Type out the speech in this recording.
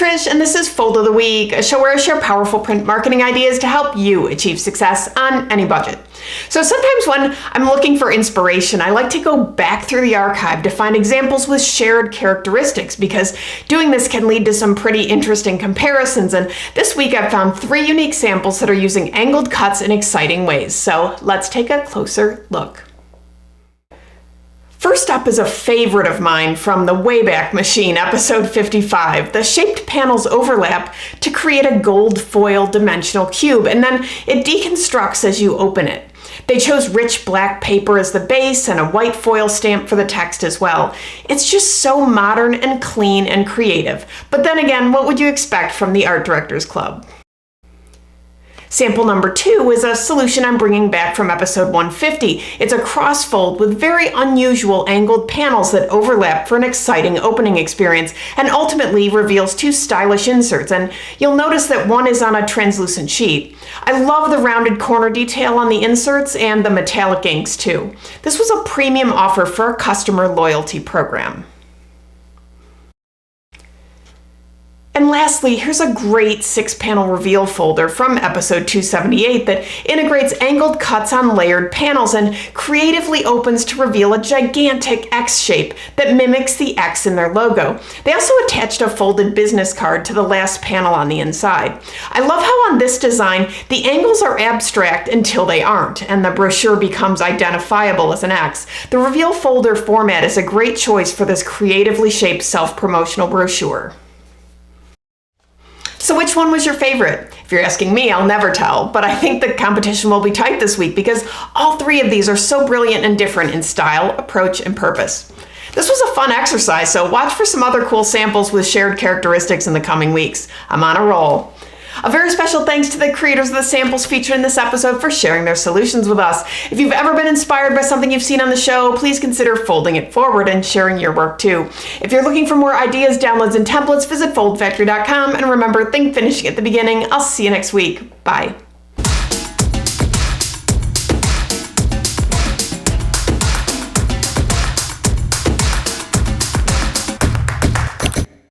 Trish, and this is Fold of the Week, a show where I share powerful print marketing ideas to help you achieve success on any budget. So sometimes when I'm looking for inspiration, I like to go back through the archive to find examples with shared characteristics, because doing this can lead to some pretty interesting comparisons. And this week I've found 3 unique samples that are using angled cuts in exciting ways. So let's take a closer look. First up is a favorite of mine from the Wayback Machine, episode 55. The shaped panels overlap to create a gold foil dimensional cube, and then it deconstructs as you open it. They chose rich black paper as the base and a white foil stamp for the text as well. It's just so modern and clean and creative. But then again, what would you expect from the Art Directors Club? Sample number 2 is a solution I'm bringing back from episode 150. It's a crossfold with very unusual angled panels that overlap for an exciting opening experience, and ultimately reveals 2 stylish inserts. And you'll notice that one is on a translucent sheet. I love the rounded corner detail on the inserts and the metallic inks too. This was a premium offer for a customer loyalty program. And lastly, here's a great 6-panel reveal folder from episode 278 that integrates angled cuts on layered panels and creatively opens to reveal a gigantic X shape that mimics the X in their logo. They also attached a folded business card to the last panel on the inside. I love how on this design, the angles are abstract until they aren't, and the brochure becomes identifiable as an X. The reveal folder format is a great choice for this creatively shaped self-promotional brochure. So which one was your favorite? If you're asking me, I'll never tell, but I think the competition will be tight this week because all 3 of these are so brilliant and different in style, approach, and purpose. This was a fun exercise, so watch for some other cool samples with shared characteristics in the coming weeks. I'm on a roll. A very special thanks to the creators of the samples featured in this episode for sharing their solutions with us. If you've ever been inspired by something you've seen on the show, please consider folding it forward and sharing your work too. If you're looking for more ideas, downloads, and templates, visit foldfactory.com, and remember, think finishing at the beginning. I'll see you next week. Bye.